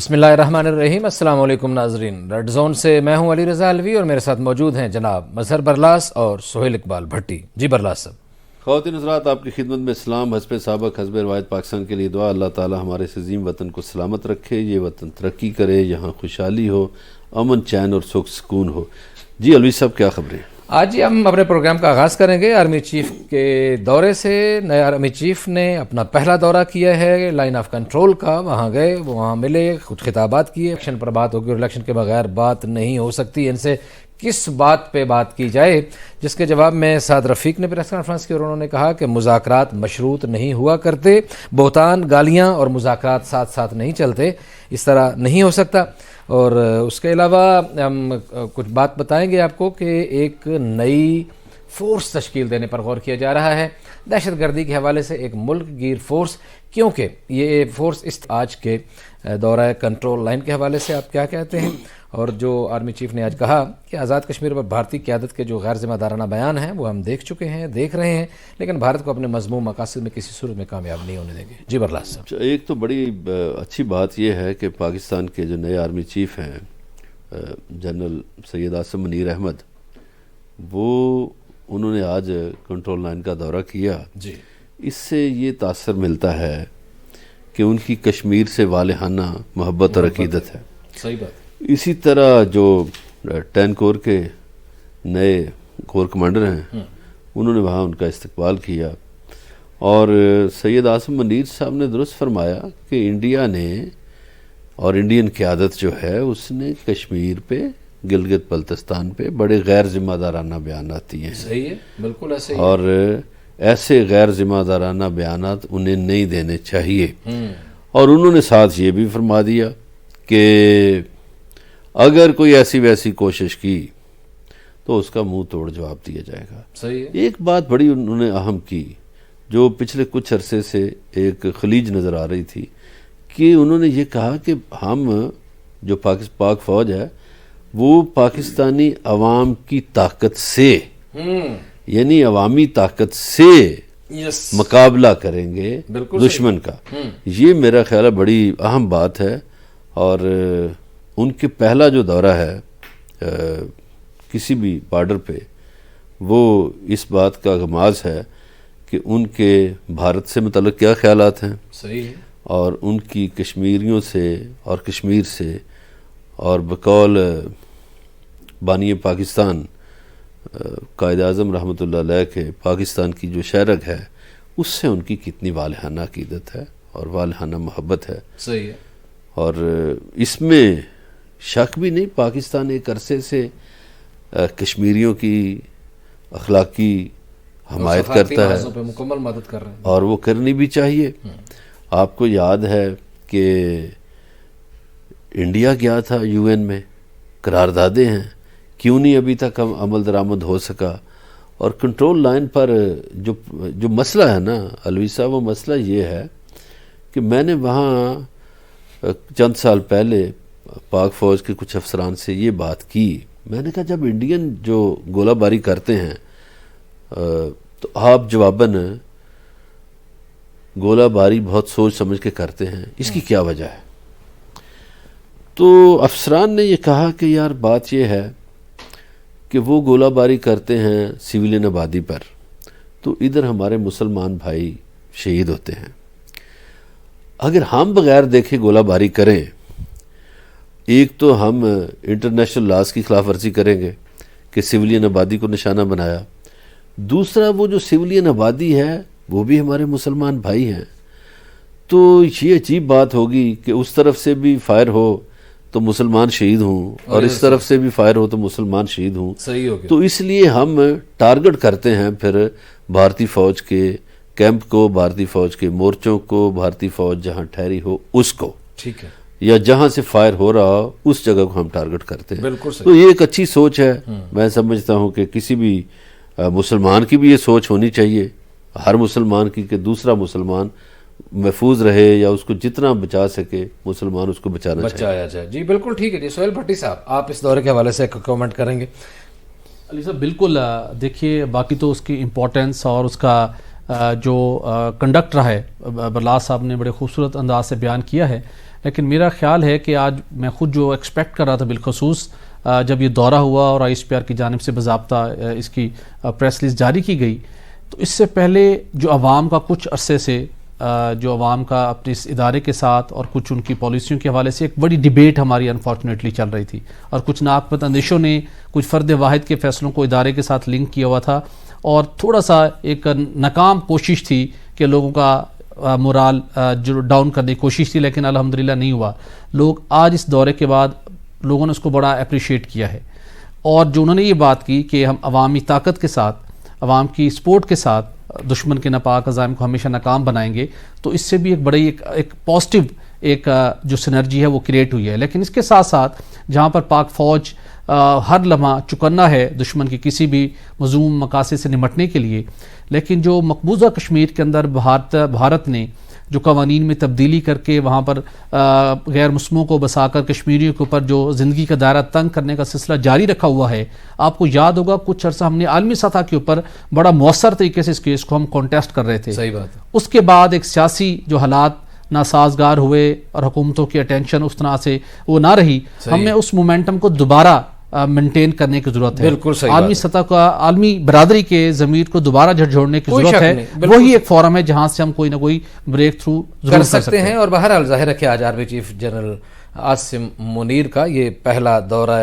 بسم اللہ الرحمن الرحیم۔ السلام علیکم ناظرین، ریڈ زون سے میں ہوں علی رضا الوی اور میرے ساتھ موجود ہیں جناب مظہر برلاس اور سہیل اقبال بھٹی۔ جی برلاس صاحب۔ خواتین حضرات، آپ کی خدمت میں اسلام حسب سابق حسب روایت پاکستان کے لیے دعا۔ اللہ تعالی ہمارے اس عظیم وطن کو سلامت رکھے، یہ وطن ترقی کرے، یہاں خوشحالی ہو، امن چین اور سکھ سکون ہو۔ جی الوی صاحب، کیا خبریں؟ آج ہی ہم اپنے پروگرام کا آغاز کریں گے آرمی چیف کے دورے سے۔ نئے آرمی چیف نے اپنا پہلا دورہ کیا ہے لائن آف کنٹرول کا، وہاں گئے، وہاں ملے، خود خطابات کیے۔ الیکشن پر بات ہوگی اور الیکشن کے بغیر بات نہیں ہو سکتی، ان سے کس بات پہ بات کی جائے، جس کے جواب میں سعد رفیق نے پریس کانفرنس کی اور انہوں نے کہا کہ مذاکرات مشروط نہیں ہوا کرتے، بہتان، گالیاں اور مذاکرات ساتھ ساتھ نہیں چلتے، اس طرح نہیں ہو سکتا۔ اور اس کے علاوہ ہم کچھ بات بتائیں گے آپ کو کہ ایک نئی فورس تشکیل دینے پر غور کیا جا رہا ہے دہشت گردی کے حوالے سے، ایک ملک گیر فورس، کیونکہ یہ فورس اس آج کے دورہ کنٹرول لائن کے حوالے سے آپ کیا کہتے ہیں؟ اور جو آرمی چیف نے آج کہا کہ آزاد کشمیر پر بھارتی قیادت کے جو غیر ذمہ دارانہ بیان ہیں وہ ہم دیکھ چکے ہیں، دیکھ رہے ہیں، لیکن بھارت کو اپنے مذموم مقاصد میں کسی صورت میں کامیاب نہیں ہونے دیں گے۔ جی برلاس صاحب۔ ایک تو بڑی اچھی بات یہ ہے کہ پاکستان کے جو نئے آرمی چیف ہیں جنرل سید عاصم منیر احمد، وہ انہوں نے آج کنٹرول لائن کا دورہ کیا۔ جی، اس سے یہ تاثر ملتا ہے کہ ان کی کشمیر سے والہانہ محبت اور عقیدت ہے۔ صحیح بات۔ اسی طرح جو 10 کور کے نئے کور کمانڈر ہیں، انہوں نے وہاں ان کا استقبال کیا، اور سید عاصم منیر صاحب نے درست فرمایا کہ انڈیا نے اور انڈین قیادت جو ہے اس نے کشمیر پہ، گلگت بلتستان پہ بڑے غیر ذمہ دارانہ بیانات دیے ہیں۔ صحیح ہے، بالکل ایسے ہی، اور ایسے غیر ذمہ دارانہ بیانات انہیں نہیں دینے چاہیے۔ اور انہوں نے ساتھ یہ بھی فرما دیا کہ اگر کوئی ایسی ویسی کوشش کی تو اس کا منہ توڑ جواب دیا جائے گا۔ صحیح ہے۔ ایک بات بڑی انہوں نے اہم کی، جو پچھلے کچھ عرصے سے ایک خلیج نظر آ رہی تھی، کہ انہوں نے یہ کہا کہ ہم جو پاک فوج ہے وہ پاکستانی عوام کی طاقت سے، یعنی عوامی طاقت سے مقابلہ کریں گے دشمن کا۔ یہ میرا خیال ہے بڑی اہم بات ہے، اور ان کے پہلا جو دورہ ہے کسی بھی بارڈر پہ، وہ اس بات کا آغاز ہے کہ ان کے بھارت سے متعلق کیا خیالات ہیں، صحیح ہے، اور ان کی کشمیریوں سے اور کشمیر سے، اور بقول بانی پاکستان قائد اعظم رحمۃ اللہ علیہ کے پاکستان کی جو شہرگ ہے، اس سے ان کی کتنی والہانہ عقیدت ہے اور والہانہ محبت ہے۔ صحیح ہے، اور اس میں شک بھی نہیں، پاکستان ایک عرصے سے کشمیریوں کی اخلاقی حمایت کرتا ہے، پہ مکمل مدد کر رہے ہیں، اور وہ کرنی بھی چاہیے۔ آپ کو یاد ہے کہ انڈیا گیا تھا UN میں، قراردادیں ہیں، کیوں نہیں ابھی تک عمل درآمد ہو سکا؟ اور کنٹرول لائن پر جو مسئلہ ہے نا الوی صاحب، وہ مسئلہ یہ ہے کہ میں نے وہاں چند سال پہلے پاک فوج کے کچھ افسران سے یہ بات کی، میں نے کہا جب انڈین جو گولہ باری کرتے ہیں تو آپ جواباً گولہ باری بہت سوچ سمجھ کے کرتے ہیں، اس کی کیا وجہ ہے؟ تو افسران نے یہ کہا کہ یار بات یہ ہے کہ وہ گولہ باری کرتے ہیں سویلین آبادی پر، تو ادھر ہمارے مسلمان بھائی شہید ہوتے ہیں۔ اگر ہم بغیر دیکھے گولہ باری کریں، ایک تو ہم انٹرنیشنل لاز کی خلاف ورزی کریں گے کہ سویلین آبادی کو نشانہ بنایا، دوسرا وہ جو سویلین آبادی ہے وہ بھی ہمارے مسلمان بھائی ہیں، تو یہ عجیب بات ہوگی کہ اس طرف سے بھی فائر ہو تو مسلمان شہید ہوں، اور اس طرف سے بھی فائر ہو تو مسلمان شہید ہوں۔ صحیح ہو گیا۔ تو اس لیے ہم ٹارگٹ کرتے ہیں پھر بھارتی فوج کے کیمپ کو، بھارتی فوج کے مورچوں کو، بھارتی فوج جہاں ٹھہری ہو اس کو، ٹھیک ہے، یا جہاں سے فائر ہو رہا ہو اس جگہ کو ہم ٹارگٹ کرتے ہیں۔ بالکل صحیح۔ تو یہ ایک اچھی سوچ ہے، میں سمجھتا ہوں کہ کسی بھی مسلمان کی بھی یہ سوچ ہونی چاہیے، ہر مسلمان کی، کہ دوسرا مسلمان محفوظ رہے، یا اس کو جتنا بچا سکے مسلمان اس کو بچایا جائے۔ جی بالکل ٹھیک ہے۔ جی سہیل بھٹی صاحب، آپ اس دورے کے حوالے سے کامنٹ کریں گے؟ علی صاحب بالکل، دیکھیے باقی تو اس کی امپورٹنس اور اس کا جو کنڈکٹ رہا ہے برلاس صاحب نے بڑے خوبصورت انداز سے بیان کیا ہے، لیکن میرا خیال ہے کہ آج میں خود جو ایکسپیکٹ کر رہا تھا بالخصوص جب یہ دورہ ہوا اور آئی ایس پی آر کی جانب سے باضابطہ اس کی پریس ریلیز جاری کی گئی، تو اس سے پہلے جو عوام کا کچھ عرصے سے جو عوام کا اپنے اس ادارے کے ساتھ اور کچھ ان کی پالیسیوں کے حوالے سے ایک بڑی ڈیبیٹ ہماری انفارچونیٹلی چل رہی تھی، اور کچھ ناقابل اندیشوں نے کچھ فرد واحد کے فیصلوں کو ادارے کے ساتھ لنک کیا ہوا تھا، اور تھوڑا سا ایک ناکام کوشش تھی کہ لوگوں کا مورال جو ڈاؤن کرنے کی کوشش تھی، لیکن الحمدللہ نہیں ہوا۔ لوگ آج اس دورے کے بعد لوگوں نے اس کو بڑا اپریشیٹ کیا ہے، اور جو انہوں نے یہ بات کی کہ ہم عوامی طاقت کے ساتھ، عوام کی سپورٹ کے ساتھ دشمن کے ناپاک عزائم کو ہمیشہ ناکام بنائیں گے، تو اس سے بھی ایک بڑی ایک پازیٹیو ایک جو سینرجی ہے وہ کریٹ ہوئی ہے۔ لیکن اس کے ساتھ ساتھ جہاں پر پاک فوج ہر لمحہ چکنا ہے دشمن کی کسی بھی مذموم مقاصد سے نمٹنے کے لیے، لیکن جو مقبوضہ کشمیر کے اندر بھارت نے جو قوانین میں تبدیلی کر کے وہاں پر غیر مسلموں کو بسا کر کشمیریوں کے اوپر جو زندگی کا دائرہ تنگ کرنے کا سلسلہ جاری رکھا ہوا ہے، آپ کو یاد ہوگا کچھ عرصہ ہم نے عالمی سطح کے اوپر بڑا مؤثر طریقے سے اس کیس کو ہم کانٹیسٹ کر رہے تھے۔ صحیح بات ہے۔ اس کے بعد ایک سیاسی جو حالات ناسازگار ہوئے اور حکومتوں کی اٹینشن اس طرح سے وہ نہ رہی، ہمیں اس مومنٹم کو دوبارہ مینٹین کرنے کی ضرورت ہے۔ بالکل صحیح عالمی سطح کا، عالمی برادری کے ضمیر کو دوبارہ جھنجھوڑنے کی ضرورت ہے۔ وہی ایک فورم ہے جہاں سے ہم کوئی نہ کوئی بریک تھرو کر سکتے ہیں، اور بہرحال ظاہر ہے کہ آج army chief general Asim Munir کا یہ پہلا دورہ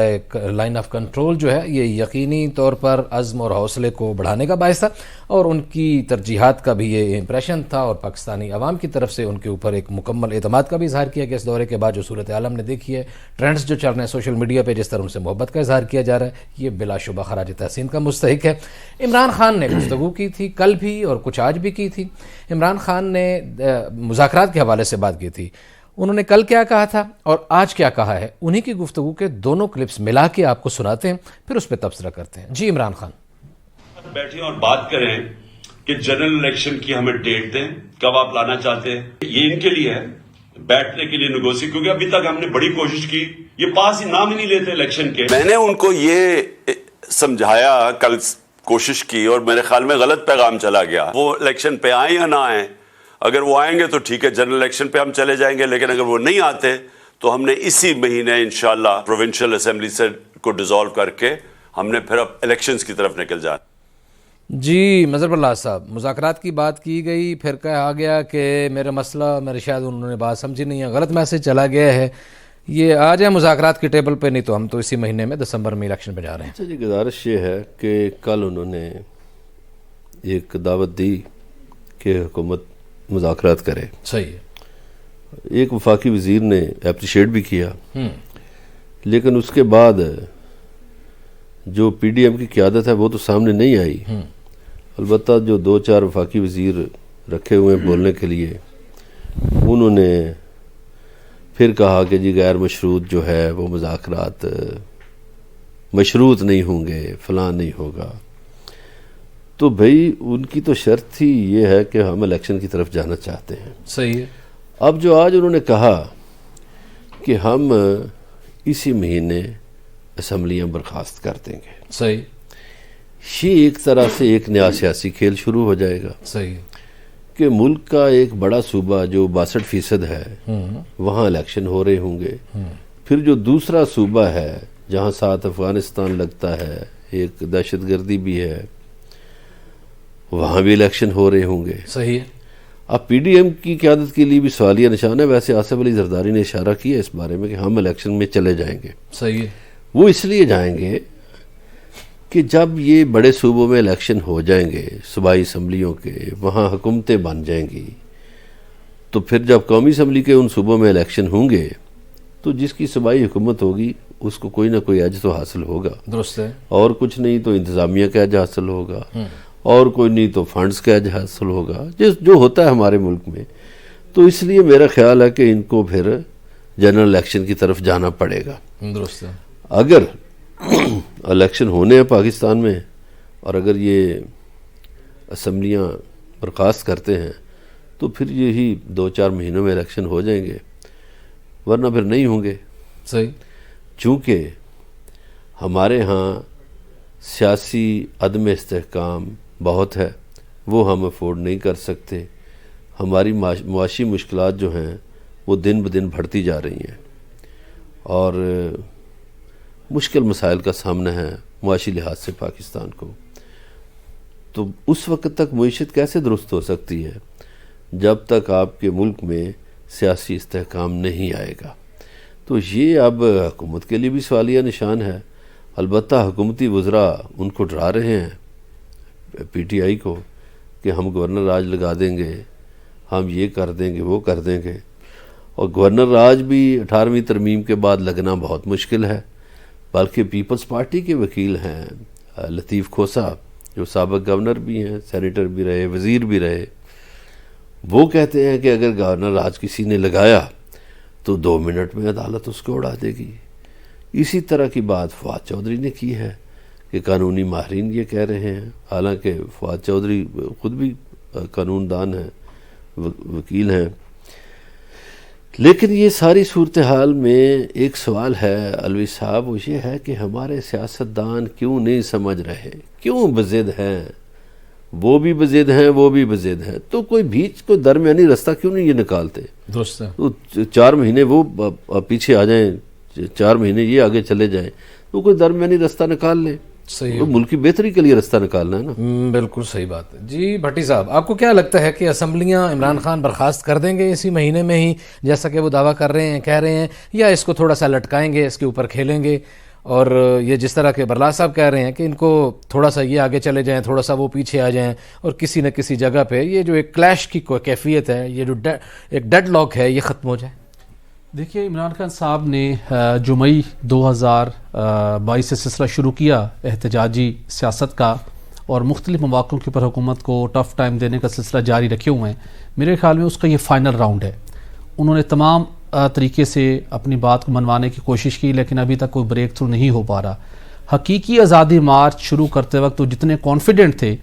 لائن آف کنٹرول جو ہے یہ یقینی طور پر عزم اور حوصلے کو بڑھانے کا باعث تھا، اور ان کی ترجیحات کا بھی یہ امپریشن تھا، اور پاکستانی عوام کی طرف سے ان کے اوپر ایک مکمل اعتماد کا بھی اظہار کیا کہ اس دورے کے بعد جو صورت عالم نے دیکھی ہے، ٹرینڈز جو چل رہے ہیں سوشل میڈیا پہ، جس طرح ان سے محبت کا اظہار کیا جا رہا ہے، یہ بلا شبہ خراج تحسین کا مستحق ہے۔ عمران خان نے گفتگو کی تھی کل بھی اور کچھ آج بھی کی تھی۔ عمران خان نے مذاکرات کے حوالے سے بات کی تھی، انہوں نے کل کیا کہا تھا اور آج کیا کہا ہے، انہی کی گفتگو کے دونوں کلپس ملا کے آپ کو سناتے ہیں، پھر اس پہ تبصرہ کرتے ہیں۔ جی عمران خان بیٹھیں اور بات کریں کہ جنرل الیکشن کی ہمیں ڈیٹ دیں، کب آپ لانا چاہتے ہیں، یہ ان کے لیے ہے بیٹھنے کے لیے نیگوسی، کیونکہ ابھی تک ہم نے بڑی کوشش کی، یہ پاس ہی نام ہی نہیں لیتے الیکشن کے۔ میں نے ان کو یہ سمجھایا، کل کوشش کی، اور میرے خیال میں غلط پیغام چلا گیا۔ وہ الیکشن پہ آئیں یا نہ آئیں، اگر وہ آئیں گے تو ٹھیک ہے، جنرل الیکشن پہ ہم چلے جائیں گے، لیکن اگر وہ نہیں آتے تو ہم نے اسی مہینے انشاءاللہ پروونشل اسمبلی سے کو ڈیزالو کر کے ہم نے پھر اب الیکشنز کی طرف نکل جانا۔ جی مظہر اللہ صاحب، مذاکرات کی بات کی گئی، پھر کہا گیا کہ میرا مسئلہ، میرے شاید انہوں نے بات سمجھی نہیں ہے، غلط میسج چلا گیا ہے، یہ آ جائے مذاکرات کی ٹیبل پہ، نہیں تو ہم تو اسی مہینے میں دسمبر میں الیکشن پہ جا رہے ہیں۔ اچھا جی، گزارش یہ ہے کہ کل انہوں نے ایک دعوت دی کہ حکومت مذاکرات کرے، صحیح ہے، ایک وفاقی وزیر نے اپریشیٹ بھی کیا، لیکن اس کے بعد جو پی ڈی ایم کی قیادت ہے وہ تو سامنے نہیں آئی، البتہ جو دو چار وفاقی وزیر رکھے ہوئے ہیں بولنے کے لیے، انہوں نے پھر کہا کہ جی غیر مشروط جو ہے وہ مذاکرات مشروط نہیں ہوں گے، فلاں نہیں ہوگا۔ تو بھئی ان کی تو شرط تھی یہ ہے کہ ہم الیکشن کی طرف جانا چاہتے ہیں، صحیح ہے۔ اب جو آج انہوں نے کہا کہ ہم اسی مہینے اسمبلیاں برخاست کر دیں گے، صحیح، یہ ایک طرح سے ایک نیا سیاسی کھیل شروع ہو جائے گا صحیح کہ ملک کا ایک بڑا صوبہ جو 62% ہے وہاں الیکشن ہو رہے ہوں گے، پھر جو دوسرا صوبہ ہے جہاں ساتھ افغانستان لگتا ہے، ایک دہشت گردی بھی ہے، وہاں بھی الیکشن ہو رہے ہوں گے۔ صحیح ہے۔ اب پی ڈی ایم کی قیادت کے لیے بھی سوالیہ نشان ہے، ویسے آصف علی زرداری نے اشارہ کیا اس بارے میں کہ ہم الیکشن میں چلے جائیں گے۔ صحیح ہے۔ وہ اس لیے جائیں گے کہ جب یہ بڑے صوبوں میں الیکشن ہو جائیں گے، صوبائی اسمبلیوں کے، وہاں حکومتیں بن جائیں گی، تو پھر جب قومی اسمبلی کے ان صوبوں میں الیکشن ہوں گے تو جس کی صوبائی حکومت ہوگی اس کو کوئی نہ کوئی ایج تو حاصل ہوگا، درست ہے، اور کچھ نہیں تو انتظامیہ کا ایج حاصل ہوگا، اور کوئی نہیں تو فنڈز کا ایج حاصل ہوگا، جو ہوتا ہے ہمارے ملک میں۔ تو اس لیے میرا خیال ہے کہ ان کو پھر جنرل الیکشن کی طرف جانا پڑے گا۔ درست ہے۔ اگر الیکشن ہونے ہیں پاکستان میں اور اگر یہ اسمبلیاں برخاست کرتے ہیں تو پھر یہی 2-4 مہینوں میں الیکشن ہو جائیں گے، ورنہ پھر نہیں ہوں گے۔ صحیح، چونکہ ہمارے ہاں سیاسی عدم استحکام بہت ہے، وہ ہم افورڈ نہیں کر سکتے. ہماری معاشی مشکلات جو ہیں وہ دن بدن بڑھتی جا رہی ہیں اور مشکل مسائل کا سامنا ہے معاشی لحاظ سے پاکستان کو. تو اس وقت تک معیشت کیسے درست ہو سکتی ہے جب تک آپ کے ملک میں سیاسی استحکام نہیں آئے گا. تو یہ اب حکومت کے لیے بھی سوالیہ نشان ہے. البتہ حکومتی وزراء ان کو ڈرا رہے ہیں پی ٹی آئی کو کہ ہم گورنر راج لگا دیں گے, ہم یہ کر دیں گے, وہ کر دیں گے. اور گورنر راج بھی 18ویں ترمیم کے بعد لگنا بہت مشکل ہے. بلکہ پیپلز پارٹی کے وکیل ہیں لطیف کھوسا, جو سابق گورنر بھی ہیں, سینیٹر بھی رہے, وزیر بھی رہے, وہ کہتے ہیں کہ اگر گورنر راج کسی نے لگایا تو 2 منٹ میں عدالت اس کو اڑا دے گی. اسی طرح کی بات فواد چودھری نے کی ہے کہ قانونی ماہرین یہ کہہ رہے ہیں, حالانکہ فواد چودھری خود بھی قانون دان ہیں, وکیل ہیں. لیکن یہ ساری صورتحال میں ایک سوال ہے علوی صاحب, وہ یہ ہے کہ ہمارے سیاستدان کیوں نہیں سمجھ رہے, کیوں بضد ہیں, وہ بھی بضد ہیں, وہ بھی بضد ہیں. تو کوئی بیچ کوئی درمیانی رستہ کیوں نہیں یہ نکالتے؟ درست ہے. تو 4 مہینے وہ پیچھے آ جائیں, 4 مہینے یہ آگے چلے جائیں, تو کوئی درمیانی رستہ نکال لیں. صحیح, تو ملک کی بہتری کے لیے رستہ نکالنا ہے نا. بالکل صحیح بات ہے. جی بھٹی صاحب, آپ کو کیا لگتا ہے کہ اسمبلیاں عمران خان برخاست کر دیں گے اسی مہینے میں ہی, جیسا کہ وہ دعویٰ کر رہے ہیں, کہہ رہے ہیں, یا اس کو تھوڑا سا لٹکائیں گے, اس کے اوپر کھیلیں گے؟ اور یہ جس طرح کے برلا صاحب کہہ رہے ہیں کہ ان کو تھوڑا سا یہ آگے چلے جائیں, تھوڑا سا وہ پیچھے آ جائیں, اور کسی نہ کسی جگہ پہ یہ جو ایک کلیش کی کیفیت ہے, یہ جو ایک ڈیڈ لاک ہے, یہ ختم ہو جائے. دیکھیے, عمران خان صاحب نے جو مئی 2022 سے سلسلہ شروع کیا احتجاجی سیاست کا, اور مختلف مواقعوں کے اوپر حکومت کو ٹف ٹائم دینے کا سلسلہ جاری رکھے ہوئے ہیں. میرے خیال میں اس کا یہ فائنل راؤنڈ ہے. انہوں نے تمام طریقے سے اپنی بات کو منوانے کی کوشش کی, لیکن ابھی تک کوئی بریک تھرو نہیں ہو پا رہا. حقیقی آزادی مارچ شروع کرتے وقت وہ جتنے کانفیڈنٹ تھے,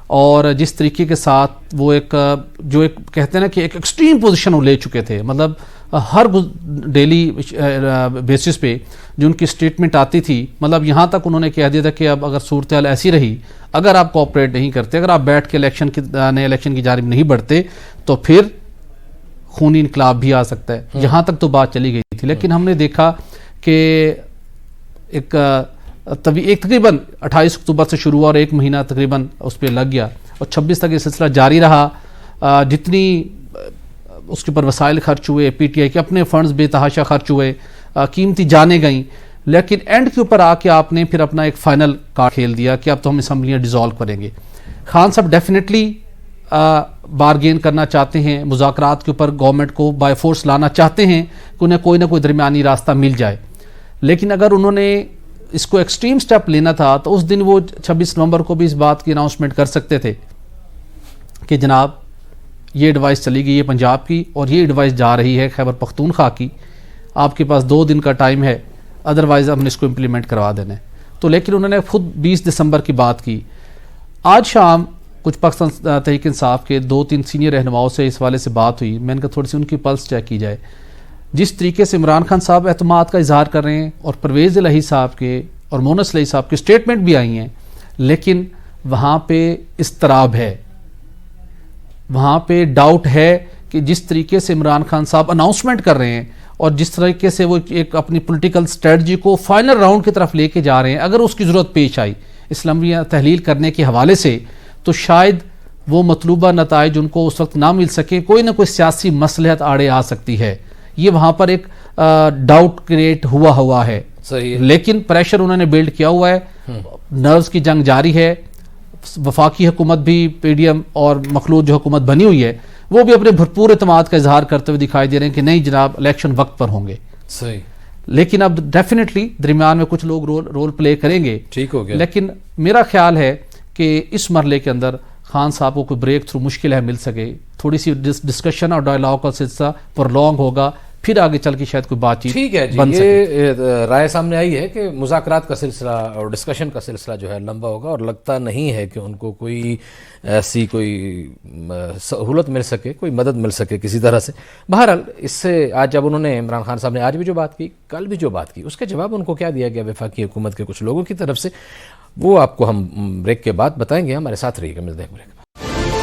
اور جس طریقے کے ساتھ وہ ایک کہتے ہیں نا کہ ایک ایکسٹریم پوزیشن وہ لے چکے تھے, مطلب ہر ڈیلی بیسس پہ جو ان کی سٹیٹمنٹ آتی تھی, مطلب یہاں تک انہوں نے کہہ دیا تھا کہ اب اگر صورتحال ایسی رہی, اگر آپ کوآپریٹ نہیں کرتے, اگر آپ بیٹھ کے نئے الیکشن کی جانب نہیں بڑھتے, تو پھر خونی انقلاب بھی آ سکتا ہے. یہاں تک تو بات چلی گئی تھی. لیکن ہم نے دیکھا کہ ایک تقریباً 28 اکتوبر سے شروع ہوا اور 1 مہینہ تقریباً اس پہ لگ گیا, اور 26 تک یہ سلسلہ جاری رہا. جتنی اس کے اوپر وسائل خرچ ہوئے, پی ٹی آئی کے اپنے فنڈز بے تحاشا خرچ ہوئے, قیمتی جانیں گئیں, لیکن اینڈ کے اوپر آ کے آپ نے پھر اپنا ایک فائنل کارڈ کھیل دیا کہ اب تو ہم اسمبلیاں ڈیزالو کریں گے. خان صاحب ڈیفینیٹلی بارگین کرنا چاہتے ہیں, مذاکرات کے اوپر گورنمنٹ کو بائی فورس لانا چاہتے ہیں کہ انہیں کوئی نہ کوئی درمیانی راستہ مل جائے. لیکن اگر انہوں نے اس کو ایکسٹریم سٹیپ لینا تھا تو اس دن وہ 26 نومبر کو بھی اس بات کی اناؤنسمنٹ کر سکتے تھے کہ جناب یہ ایڈوائس چلی گئی ہے پنجاب کی, اور یہ ایڈوائس جا رہی ہے خیبر پختونخوا کی, آپ کے پاس 2 دن کا ٹائم ہے, ادروائز ہم نے اس کو امپلیمنٹ کروا دینا ہے. تو لیکن انہوں نے خود 20 دسمبر کی بات کی. آج شام کچھ پاکستان تحریک انصاف کے 2-3 سینئر رہنماؤں سے اس والے سے بات ہوئی. میں نے کہا تھوڑی سی ان کی پلس چیک کی جائے. جس طریقے سے عمران خان صاحب اعتماد کا اظہار کر رہے ہیں, اور پرویز الہی صاحب کے اور مونس الہی صاحب کی سٹیٹمنٹ بھی آئی ہیں, لیکن وہاں پہ اضطراب ہے, وہاں پہ ڈاؤٹ ہے کہ جس طریقے سے عمران خان صاحب اناؤنسمنٹ کر رہے ہیں, اور جس طریقے سے وہ ایک اپنی پولیٹیکل سٹریٹجی کو فائنل راؤنڈ کی طرف لے کے جا رہے ہیں, اگر اس کی ضرورت پیش آئی اسلامیہ تحلیل کرنے کے حوالے سے, تو شاید وہ مطلوبہ نتائج ان کو اس وقت نہ مل سکے, کوئی نہ کوئی سیاسی مصلحت آڑے آ سکتی ہے. یہ وہاں پر ایک ڈاؤٹ کریٹ ہوا ہے. صحیح. لیکن پریشر انہوں نے بیلڈ کیا ہوا ہے, نروز کی جنگ جاری ہے. وفاقی حکومت بھی پی ڈی ایم اور مخلوط جو حکومت بنی ہوئی ہے وہ بھی اپنے بھرپور اعتماد کا اظہار کرتے ہوئے دکھائی دے رہے ہیں کہ نہیں جناب الیکشن وقت پر ہوں گے. صحیح. لیکن اب ڈیفینیٹلی درمیان میں کچھ لوگ رول پلے کریں گے. ٹھیک ہو گیا. لیکن میرا خیال ہے کہ اس مرحلے کے اندر خان صاحب کو کوئی بریک تھرو مشکل ہے مل سکے. تھوڑی سی ڈسکشن اور ڈائلاگ کا سلسلہ پرلونگ ہوگا, پھر آگے چل کے شاید کوئی بات چیت ٹھیک ہے. جی بن سکے. یہ رائے سامنے آئی ہے کہ مذاکرات کا سلسلہ اور ڈسکشن کا سلسلہ جو ہے لمبا ہوگا, اور لگتا نہیں ہے کہ ان کو کوئی ایسی کوئی سہولت مل سکے, کوئی مدد مل سکے کسی طرح سے. بہرحال اس سے آج جب انہوں نے عمران خان صاحب نے آج بھی جو بات کی, کل بھی جو بات کی, اس کے جواب ان کو کیا دیا گیا وفاقی حکومت کے کچھ لوگوں کی طرف سے, وہ آپ کو ہم بریک کے بعد بتائیں گے. ہمارے ساتھ رہیے گا, ملتے ہیں بریک.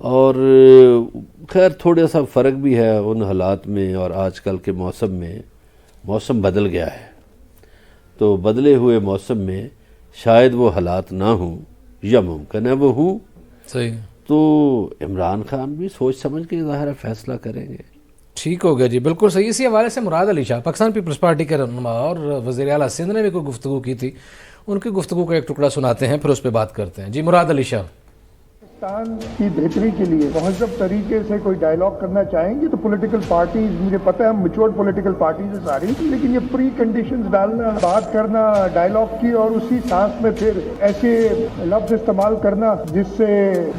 اور خیر تھوڑا سا فرق بھی ہے ان حالات میں اور آج کل کے موسم میں. موسم بدل گیا ہے تو بدلے ہوئے موسم میں شاید وہ حالات نہ ہوں یا ممکن ہے وہ ہوں. صحیح. تو عمران خان بھی سوچ سمجھ کے ظاہر ہے فیصلہ کریں گے. ٹھیک ہو گیا جی، بالکل صحیح. اسی حوالے سے مراد علی شاہ پاکستان پیپلز پارٹی کے رہنما اور وزیر اعلیٰ سندھ نے بھی کوئی گفتگو کی تھی، ان کی گفتگو کا ایک ٹکڑا سناتے ہیں پھر اس پہ بات کرتے ہیں. جی مراد علی شاہ. پاکستان کی بہتری کے لیے مہذب طریقے سے کوئی ڈائلاگ کرنا چاہیں گے تو پولیٹیکل پارٹیز، مجھے پتہ ہے ہم میچورڈ پولیٹیکل پارٹیز ہیں ساری، لیکن یہ پری کنڈیشنز ڈالنا، بات کرنا ڈائلاگ کی اور اسی سانس میں پھر ایسے لفظ استعمال کرنا جس سے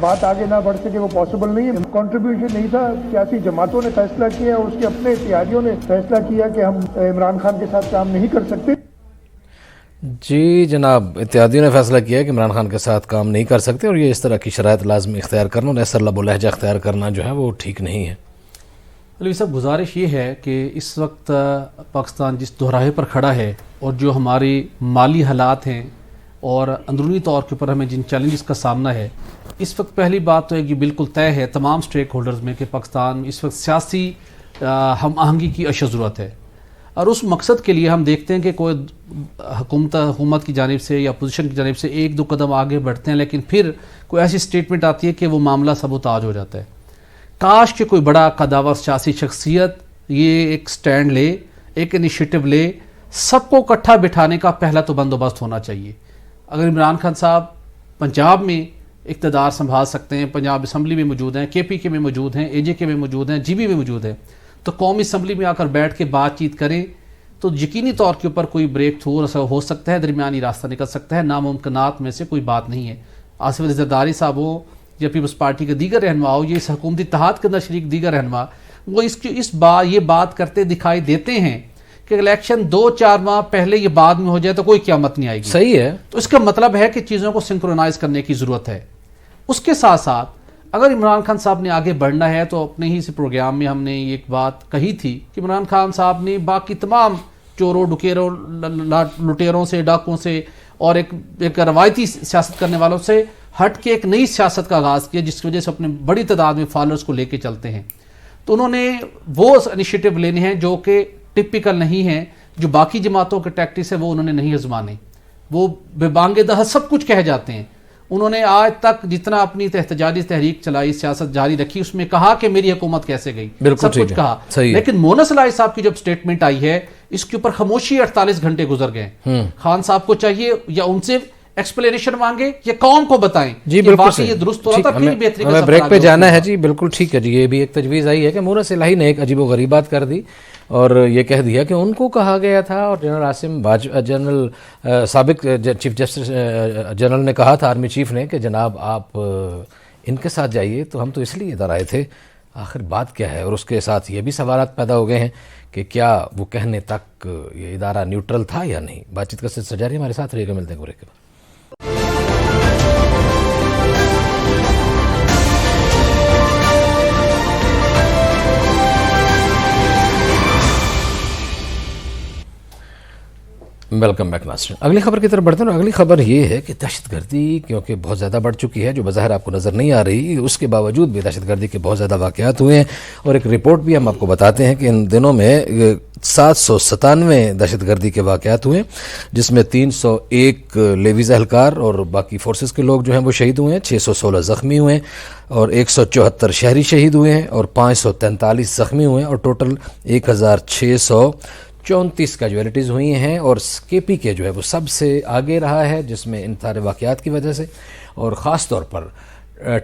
بات آگے نہ بڑھ سکے، وہ پاسبل نہیں ہے. کنٹریبیوشن نہیں تھا، سیاسی جماعتوں نے فیصلہ کیا اور اس کے اپنے اتحادیوں نے فیصلہ کیا کہ ہم عمران خان کے ساتھ کام نہیں کر سکتے. جی جناب، اتحادیوں نے فیصلہ کیا ہے کہ عمران خان کے ساتھ کام نہیں کر سکتے اور یہ اس طرح کی شرائط لازمی اختیار کرنا اور ایسا لب و لہجہ اختیار کرنا جو ہے وہ ٹھیک نہیں ہے. علوی صاحب، گزارش یہ ہے کہ اس وقت پاکستان جس دوراہے پر کھڑا ہے اور جو ہماری مالی حالات ہیں اور اندرونی طور کے اوپر ہمیں جن چیلنجز کا سامنا ہے، اس وقت پہلی بات تو ہے کہ بالکل طے ہے تمام سٹیک ہولڈرز میں کہ پاکستان میں اس وقت سیاسی ہم آہنگی کی اشد ضرورت ہے. اور اس مقصد کے لیے ہم دیکھتے ہیں کہ کوئی حکومت کی جانب سے یا اپوزیشن کی جانب سے ایک دو قدم آگے بڑھتے ہیں، لیکن پھر کوئی ایسی سٹیٹمنٹ آتی ہے کہ وہ معاملہ سبوتاج ہو جاتا ہے. کاش کہ کوئی بڑا قداور سیاسی شخصیت یہ ایک سٹینڈ لے، ایک انیشیٹو لے، سب کو اکٹھا بٹھانے کا پہلا تو بندوبست ہونا چاہیے. اگر عمران خان صاحب پنجاب میں اقتدار سنبھال سکتے ہیں، پنجاب اسمبلی میں موجود ہیں، کے پی کے میں موجود ہیں، اے جے کے میں موجود ہیں، جی بی میں موجود ہیں، تو قومی اسمبلی میں آ کر بیٹھ کے بات چیت کریں تو یقینی طور کے اوپر کوئی بریک تھرو ہو سکتا ہے، درمیانی راستہ نکل سکتا ہے. ناممکنات میں سے کوئی بات نہیں ہے. آصف علی زرداری صاحب ہو یا پیپلز پارٹی کے دیگر رہنما ہو، یہ اس حکومتی اتحاد کے اندر شریک دیگر رہنما، وہ یہ بات کرتے دکھائی دیتے ہیں کہ الیکشن 2-4 ماہ پہلے یہ بعد میں ہو جائے تو کوئی قیامت نہیں آئے گی. صحیح ہے. تو اس کا مطلب ہے کہ چیزوں کو سنکرونائز کرنے کی ضرورت ہے. اس کے ساتھ ساتھ اگر عمران خان صاحب نے آگے بڑھنا ہے تو اپنے ہی سے پروگرام میں ہم نے ایک بات کہی تھی کہ عمران خان صاحب نے باقی تمام چوروں ڈکیروں لٹیروں سے ڈاکوں سے اور ایک روایتی سیاست کرنے والوں سے ہٹ کے ایک نئی سیاست کا آغاز کیا جس کی وجہ سے اپنے بڑی تعداد میں فالوورز کو لے کے چلتے ہیں. تو انہوں نے وہ انیشیٹو لینے ہیں جو کہ ٹپیکل نہیں ہیں، جو باقی جماعتوں کے ٹیکٹکس ہیں وہ انہوں نے نہیں آزمانے. وہ بے بانگ دہر سب کچھ کہہ جاتے ہیں. انہوں نے آج تک جتنا اپنی احتجاجی تحریک چلائی، سیاست جاری رکھی، اس میں کہا کہ میری حکومت کیسے گئی، سب کچھ کہا. لیکن مونس الہی صاحب کی جب سٹیٹمنٹ آئی ہے اس کے اوپر خاموشی 48 گھنٹے گزر گئے. خان صاحب کو چاہیے یا ان سے ایکسپلینیشن مانگے یا قوم کو بتائیں کہ واقعی یہ درست ہو رہا تھا، پھر بہتری کا ہمیں بریک پہ جانا ہے. جی بالکل ٹھیک ہے جی. یہ بھی ایک تجویز آئی ہے کہ مونس الہی نے ایک عجیب و غریب بات کر دی اور یہ کہہ دیا کہ ان کو کہا گیا تھا اور جنرل عاصم جنرل سابق چیف جسٹس جنرل نے کہا تھا آرمی چیف نے کہ جناب آپ ان کے ساتھ جائیے، تو ہم تو اس لیے ادھر آئے تھے. آخر بات کیا ہے؟ اور اس کے ساتھ یہ بھی سوالات پیدا ہو گئے ہیں کہ کیا وہ کہنے تک یہ ادارہ نیوٹرل تھا یا نہیں. بات چیت کا سلسلہ جاری ہے، ہمارے ساتھ رہیے گا. ملتے ہیں بریک کے بعد. ویلکم بیک ناظرین. اگلی خبر کی طرف بڑھتے ہیں اور اگلی خبر یہ ہے کہ دہشت گردی کیونکہ بہت زیادہ بڑھ چکی ہے، جو بظاہر آپ کو نظر نہیں آ رہی، اس کے باوجود بھی دہشت گردی کے بہت زیادہ واقعات ہوئے ہیں. اور ایک رپورٹ بھی ہم آپ کو بتاتے ہیں کہ ان دنوں میں 797 دہشت گردی کے واقعات ہوئے، جس میں 301 لیویز اہلکار اور باقی فورسز کے لوگ جو ہیں وہ شہید ہوئے ہیں، 616 زخمی ہوئے ہیں اور 174 شہری شہید ہوئے ہیں اور 543 زخمی ہوئے ہیں اور ٹوٹل 1634 کیجویلٹیز ہوئی ہیں. اور کے پی کے جو ہے وہ سب سے آگے رہا ہے جس میں ان سارے واقعات کی وجہ سے، اور خاص طور پر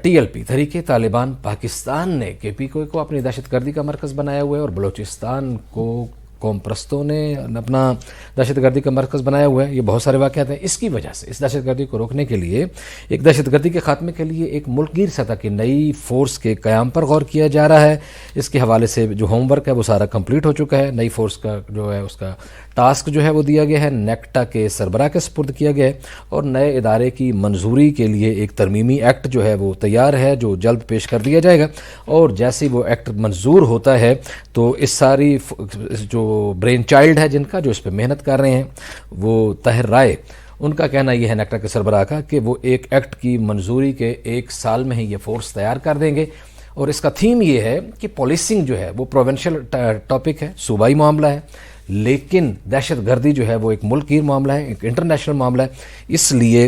ٹی ایل پی تحریک طالبان پاکستان نے کے پی کو اپنی دہشت گردی کا مرکز بنایا ہوا ہے اور بلوچستان کو قوم پرستوں نے اپنا دہشت گردی کا مرکز بنایا ہوا ہے. یہ بہت سارے واقعات ہیں. اس کی وجہ سے اس دہشت گردی کو روکنے کے لیے، ایک دہشت گردی کے خاتمے کے لیے ایک ملک گیر سطح کی نئی فورس کے قیام پر غور کیا جا رہا ہے. اس کے حوالے سے جو ہوم ورک ہے وہ سارا کمپلیٹ ہو چکا ہے. نئی فورس کا جو ہے اس کا ٹاسک جو ہے وہ دیا گیا ہے، نیکٹا کے سربراہ کے سپرد کیا گیا ہے اور نئے ادارے کی منظوری کے لیے ایک ترمیمی ایکٹ جو ہے وہ تیار ہے جو جلد پیش کر دیا جائے گا. اور جیسے وہ ایکٹ منظور ہوتا ہے تو اس ساری جو برین چائلڈ ہے جن کا جو اس پہ محنت کر رہے ہیں، وہ طاہر رائے ان کا کہنا یہ ہے نیکٹا کے سربراہ کا کہ وہ ایک ایکٹ کی منظوری کے 1 سال میں ہی یہ فورس تیار کر دیں گے، اور اس کا تھیم یہ ہے کہ پولیسنگ جو ہے وہ پروونشل ٹاپک ہے، صوبائی معاملہ ہے، لیکن دہشت گردی جو ہے وہ ایک ملکی معاملہ ہے، ایک انٹرنیشنل معاملہ ہے، اس لیے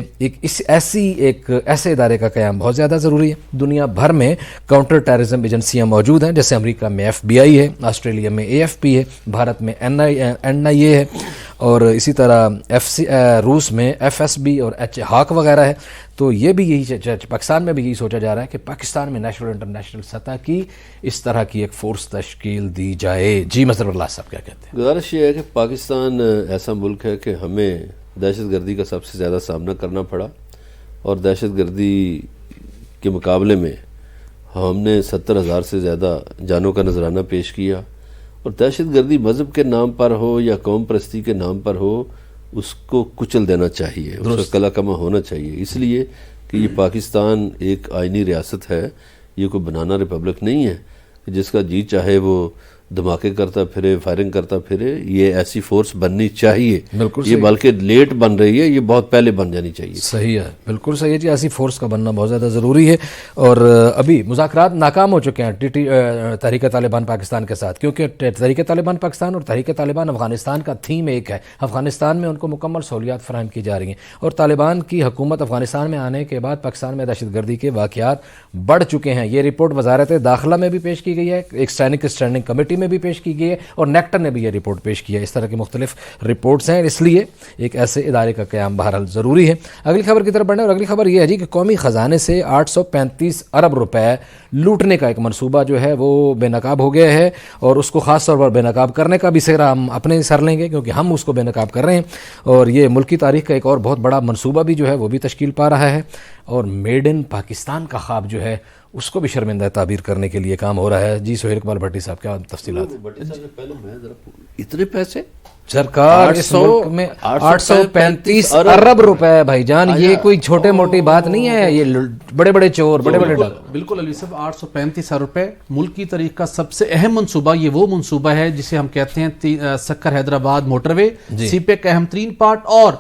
ایسے ادارے کا قیام بہت زیادہ ضروری ہے۔ دنیا بھر میں کاؤنٹر ٹیررزم ایجنسیاں موجود ہیں، جیسے امریکہ میں FBI ہے، آسٹریلیا میں AFP ہے، بھارت میں NIA ہے، اور اسی طرح روس میں FSB اور HAC وغیرہ ہے۔ تو یہ بھی یہی پاکستان میں بھی یہی سوچا جا رہا ہے کہ پاکستان میں نیشنل انٹرنیشنل سطح کی اس طرح کی ایک فورس تشکیل دی جائے۔ جی مظہر اللہ صاحب کیا کہتے ہیں؟ گزارش یہ ہے کہ پاکستان ایسا ملک ہے کہ ہمیں دہشت گردی کا سب سے زیادہ سامنا کرنا پڑا، اور دہشت گردی کے مقابلے میں ہم نے 70,000 سے زیادہ جانوں کا نذرانہ پیش کیا، اور دہشت گردی مذہب کے نام پر ہو یا قوم پرستی کے نام پر ہو، اس کو کچل دینا چاہیے، اس کا قلع کما ہونا چاہیے، اس لیے کہ یہ پاکستان ایک آئینی ریاست ہے، یہ کوئی بنانا ریپبلک نہیں ہے کہ جس کا جی چاہے وہ دھماکے کرتا پھرے، فائرنگ کرتا پھرے۔ یہ ایسی فورس بننی چاہیے، بالکل یہ بلکہ لیٹ بن رہی ہے، یہ بہت پہلے بن جانی چاہیے۔ صحیح ہے، بالکل صحیح ہے جی، ایسی فورس کا بننا بہت زیادہ ضروری ہے، اور ابھی مذاکرات ناکام ہو چکے ہیں تحریک طالبان پاکستان کے ساتھ، کیونکہ تحریک طالبان پاکستان اور تحریک طالبان افغانستان کا تھیم ایک ہے۔ افغانستان میں ان کو مکمل سہولیات فراہم کی جا رہی ہیں، اور طالبان کی حکومت افغانستان میں آنے کے بعد پاکستان میں دہشت گردی کے واقعات بڑھ چکے ہیں۔ یہ رپورٹ وزارت داخلہ میں بھی پیش کی گئی ہے، ایک اسٹینڈنگ کمیٹی میں بھی پیش کی گئی ہے، اور نیکٹا نے بھی یہ رپورٹ پیش کی ہے۔ اس طرح کی مختلف رپورٹس ہیں، اس لیے ایک ایسے ادارے کا قیام بہرحال ضروری ہے۔ اگلی خبر کی طرف بڑھیں، اور اگلی خبر یہ ہے جی کہ قومی خزانے سے 835 ارب روپے لوٹنے کا ایک منصوبہ جو ہے وہ بے نقاب ہو گیا ہے، اور اس کو خاص طور پر بے نقاب کرنے کا بھی سہرا ہم اپنے سر لیں گے، کیونکہ ہم اس کو بے نقاب کر رہے ہیں، اور یہ ملکی تاریخ کا ایک اور بہت بڑا منصوبہ بھی جو ہے وہ بھی تشکیل پا رہا ہے، اور میڈ ان پاکستان کا خواب جو ہے اس کو بھی شرمندہ تعبیر کرنے کے لیے کام ہو رہا ہے۔ جی سہیل اقبال بھٹی صاحب، کیا تفصیلات؟ اتنے پیسے سرکار اس ملک میں 835 ارب روپے، بھائی جان یہ کوئی چھوٹے موٹی بات نہیں ہے، یہ بڑے بڑے چور، بڑے بڑے بالکل علی صاحب 835 ارب روپے ملکی تاریخ کا سب سے اہم منصوبہ، یہ وہ منصوبہ ہے جسے ہم کہتے ہیں سکر حیدرآباد موٹر وے، سی پیک کا اہم ترین پارٹ، اور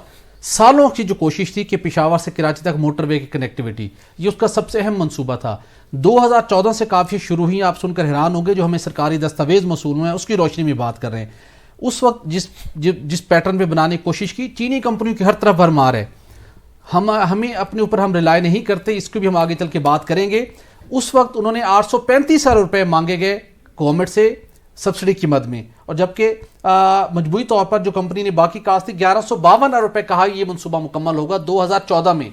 سالوں کی جو کوشش تھی کہ پشاور سے کراچی تک موٹر وے کی کنیکٹیوٹی، یہ اس کا سب سے اہم منصوبہ تھا۔ 2014 سے کافی شروع ہوئی، آپ سن کر حیران ہوں گے، جو ہمیں سرکاری دستاویز موصول ہوئے ہیں اس کی روشنی میں بات کر رہے ہیں۔ اس وقت جس پیٹرن پہ بنانے کی کوشش کی، چینی کمپنیوں کی ہر طرف بھرمار ہے، ہمیں اپنے اوپر ہم ریلائی نہیں کرتے، اس کو بھی ہم آگے چل کے بات کریں گے۔ اس وقت انہوں نے 835 ارب روپے مانگے گئے گورنمنٹ سے سبسڈی کی مد میں، اور جبکہ مجموعی طور پر جو کمپنی نے باقی کاست تھی 1152 ارب روپے کہا یہ منصوبہ مکمل ہوگا 2014 میں،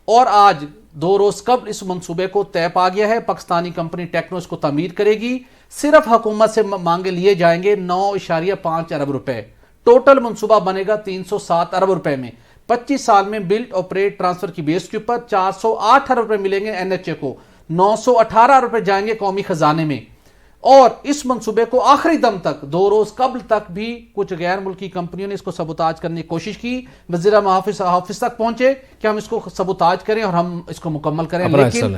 اور آج 2 روز قبل اس منصوبے کو طے پا گیا ہے۔ پاکستانی کمپنی ٹیکنو اس کو تعمیر کرے گی، صرف حکومت سے مانگے لیے جائیں گے 9.5 ارب روپے، ٹوٹل منصوبہ بنے گا 307 ارب روپے میں۔ 25 سال میں بلڈ آپریٹ ٹرانسفر کی بیس کے اوپر 408 ارب روپے ملیں گے NHA کو، 918 ارب روپے جائیں گے قومی خزانے میں، اور اس منصوبے کو آخری دم تک 2 روز قبل تک بھی کچھ غیر ملکی کمپنیوں نے اس کو سبوتاج کرنے کی کوشش کی۔ وزیر محافظ تک پہنچے کہ ہم اس کو سبوتاج کریں اور ہم اس کو مکمل کریں، لیکن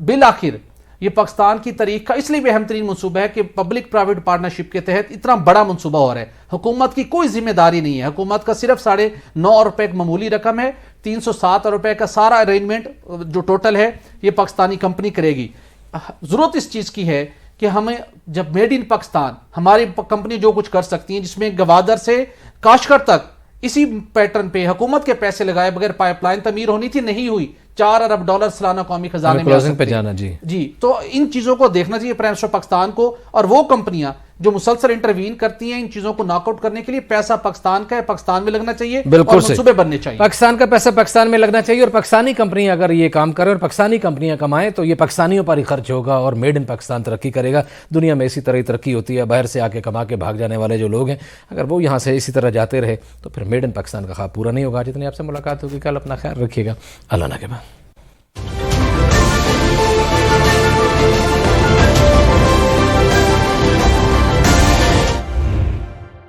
بالآخر یہ پاکستان کی تاریخ کا اس لیے بھی اہم ترین منصوبہ ہے کہ پبلک پرائیویٹ پارٹنرشپ کے تحت اتنا بڑا منصوبہ ہو رہا ہے، حکومت کی کوئی ذمہ داری نہیں ہے، حکومت کا صرف 9.5 ارب روپے ایک معمولی رقم ہے، 307 ارب روپے کا سارا ارینجمنٹ جو ٹوٹل ہے یہ پاکستانی کمپنی کرے گی۔ ضرورت اس چیز کی ہے کہ ہمیں جب میڈ ان پاکستان، ہماری کمپنی جو کچھ کر سکتی ہیں، جس میں گوادر سے کاشکر تک اسی پیٹرن پہ حکومت کے پیسے لگائے بغیر پائپ لائن تعمیر ہونی تھی، نہیں ہوئی، 4 ارب ڈالر سالانہ قومی خزانے میں جی۔ تو ان چیزوں کو دیکھنا چاہیے پرائم منسٹر پاکستان کو، اور وہ کمپنیاں جو مسلسل انٹروین کرتی ہیں ان چیزوں کو ناک آؤٹ کرنے کے لیے، پیسہ پاکستان کا ہے، پاکستان میں لگنا چاہیے، اور منصوبے بننے چاہیے، پاکستان کا پیسہ پاکستان میں لگنا چاہیے، اور پاکستانی کمپنیاں اگر یہ کام کریں اور پاکستانی کمپنیاں کمائیں تو یہ پاکستانیوں پر ہی خرچ ہوگا، اور میڈ ان پاکستان ترقی کرے گا۔ دنیا میں اسی طرح ترقی ہوتی ہے، باہر سے آ کے کما کے بھاگ جانے والے جو لوگ ہیں اگر وہ یہاں سے اسی طرح جاتے رہے تو پھر میڈ ان پاکستان کا خواب پورا نہیں ہوگا۔ جتنی آپ سے ملاقات ہوگی کل، اپنا خیال رکھیے گا، اللہ نگہبان۔